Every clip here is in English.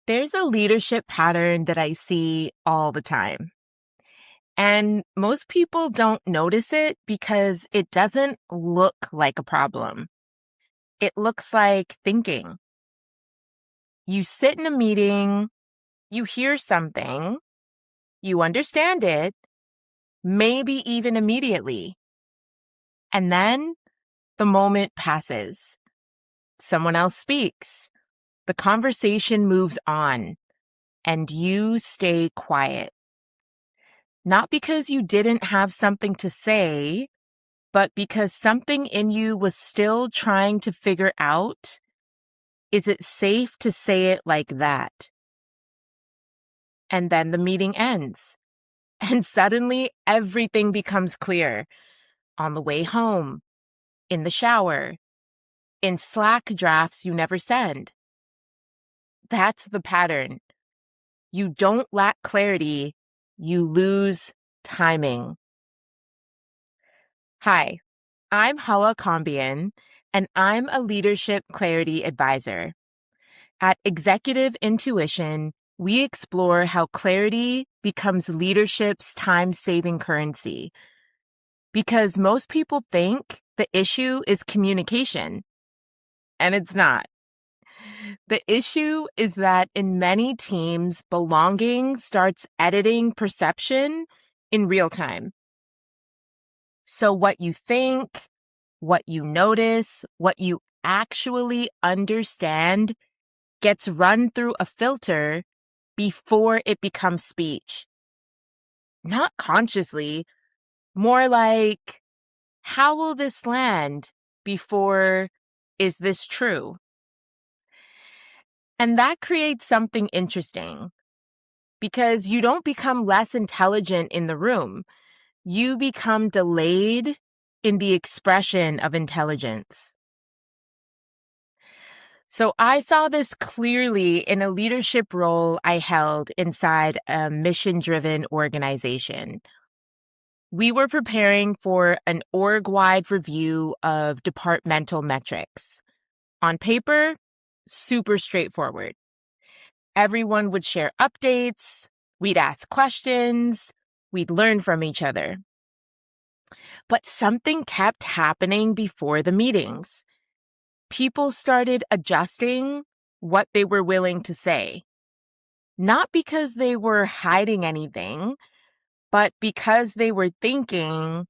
There's a leadership pattern that I see all the time. And most people don't notice it because it doesn't look like a problem. It looks like thinking. You sit in a meeting, you hear something, you understand it, maybe even immediately. And then the moment passes. Someone else speaks. The conversation moves on, and you stay quiet. Not because you didn't have something to say, but because something in you was still trying to figure out, is it safe to say it like that? And then the meeting ends. And suddenly everything becomes clear. On the way home, in the shower, in Slack drafts you never send. That's the pattern. You don't lack clarity, you lose timing. Hi, I'm Hala Kambian, and I'm a leadership clarity advisor. At Executive Intuition, we explore how clarity becomes leadership's time-saving currency. Because most people think the issue is communication, and it's not. The issue is that in many teams, belonging starts editing perception in real time. So what you think, what you notice, what you actually understand gets run through a filter before it becomes speech. Not consciously, more like, how will this land before, is this true? And that creates something interesting because you don't become less intelligent in the room. You become delayed in the expression of intelligence. So I saw this clearly in a leadership role I held inside a mission-driven organization. We were preparing for an org-wide review of departmental metrics. On paper, super straightforward. Everyone would share updates, we'd ask questions, we'd learn from each other. But something kept happening before the meetings. People started adjusting what they were willing to say. Not because they were hiding anything, but because they were thinking,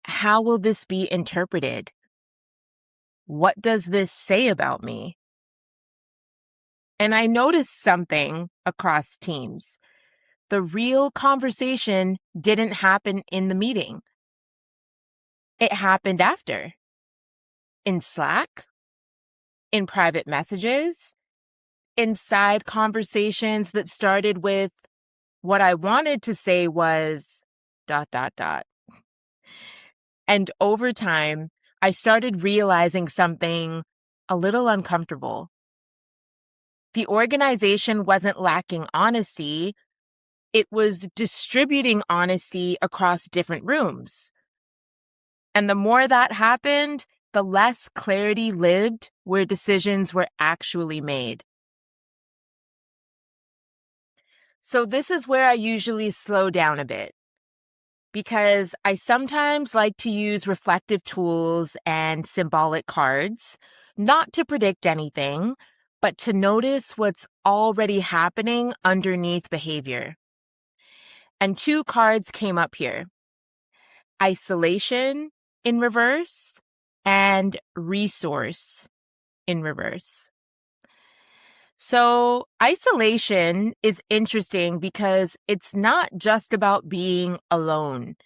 how will this be interpreted? What does this say about me? And I noticed something across teams. The real conversation didn't happen in the meeting. It happened after. In Slack, in private messages, in side conversations that started with, what I wanted to say was ... And over time, I started realizing something a little uncomfortable. The organization wasn't lacking honesty. It was distributing honesty across different rooms. And the more that happened, the less clarity lived where decisions were actually made. So this is where I usually slow down a bit, because I sometimes like to use reflective tools and symbolic cards, not to predict anything, but to notice what's already happening underneath behavior. And two cards came up here: isolation in reverse and resource in reverse. So isolation is interesting because it's not just about being alone.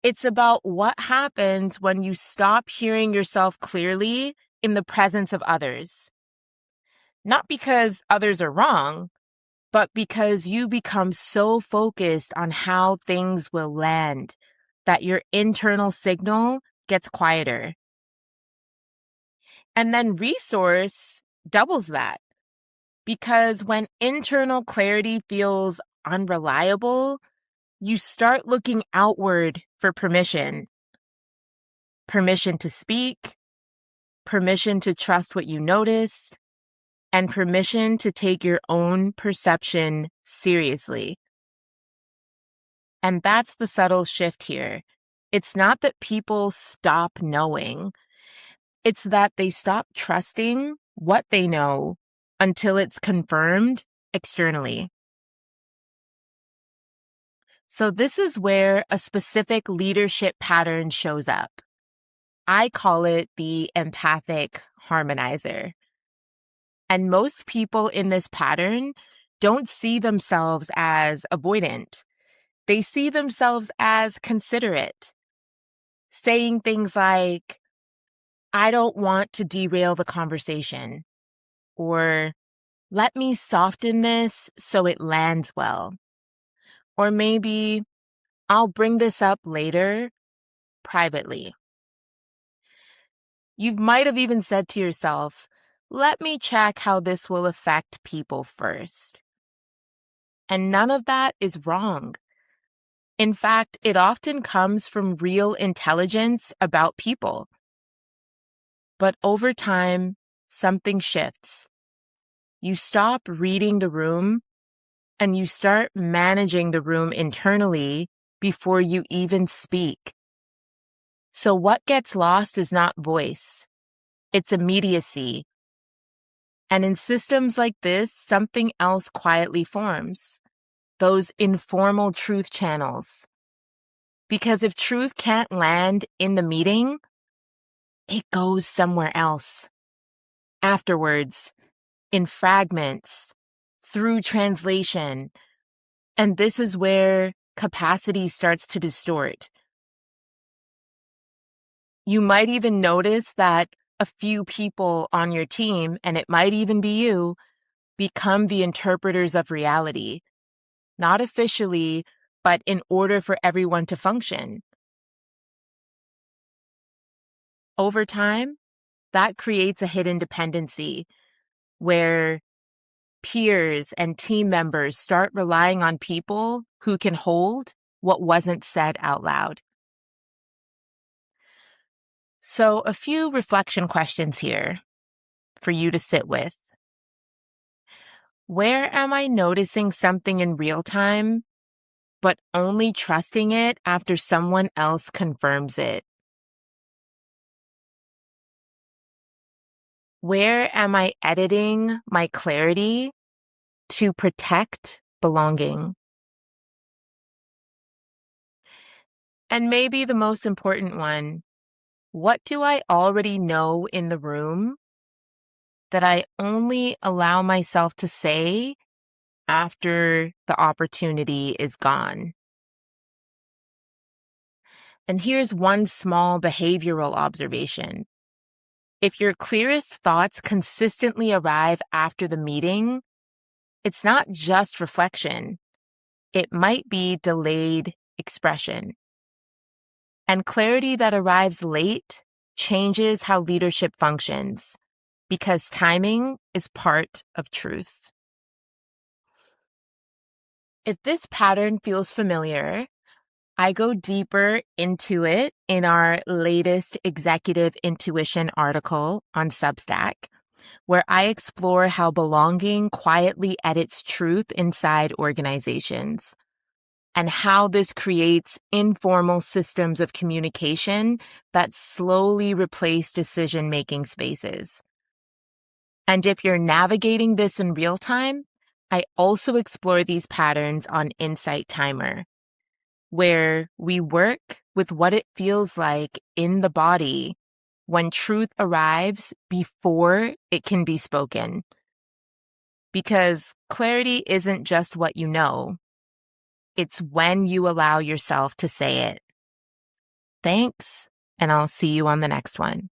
It's about what happens when you stop hearing yourself clearly in the presence of others. Not because others are wrong, but because you become so focused on how things will land that your internal signal gets quieter. And then resource doubles that, because when internal clarity feels unreliable, you start looking outward for permission. Permission to speak, permission to trust what you noticed, and permission to take your own perception seriously. And that's the subtle shift here. It's not that people stop knowing. It's that they stop trusting what they know until it's confirmed externally. So this is where a specific leadership pattern shows up. I call it the empathic harmonizer. And most people in this pattern don't see themselves as avoidant. They see themselves as considerate, saying things like, I don't want to derail the conversation, or let me soften this so it lands well. Or maybe I'll bring this up later privately. You might have even said to yourself, let me check how this will affect people first. And none of that is wrong. In fact, it often comes from real intelligence about people. But over time, something shifts. You stop reading the room and you start managing the room internally before you even speak. So what gets lost is not voice, it's immediacy. And in systems like this, something else quietly forms. Those informal truth channels. Because if truth can't land in the meeting, it goes somewhere else. Afterwards, in fragments, through translation. And this is where capacity starts to distort. You might even notice that a few people on your team, and it might even be you, become the interpreters of reality. Not officially, but in order for everyone to function. Over time, that creates a hidden dependency where peers and team members start relying on people who can hold what wasn't said out loud. So, a few reflection questions here for you to sit with. Where am I noticing something in real time, but only trusting it after someone else confirms it? Where am I editing my clarity to protect belonging? And maybe the most important one, what do I already know in the room that I only allow myself to say after the opportunity is gone? And here's one small behavioral observation. If your clearest thoughts consistently arrive after the meeting, it's not just reflection. It might be delayed expression. And clarity that arrives late changes how leadership functions because timing is part of truth. If this pattern feels familiar, I go deeper into it in our latest Executive Intuition article on Substack, where I explore how belonging quietly edits truth inside organizations and how this creates informal systems of communication that slowly replace decision-making spaces. And if you're navigating this in real time, I also explore these patterns on Insight Timer, where we work with what it feels like in the body when truth arrives before it can be spoken. Because clarity isn't just what you know, it's when you allow yourself to say it. Thanks, and I'll see you on the next one.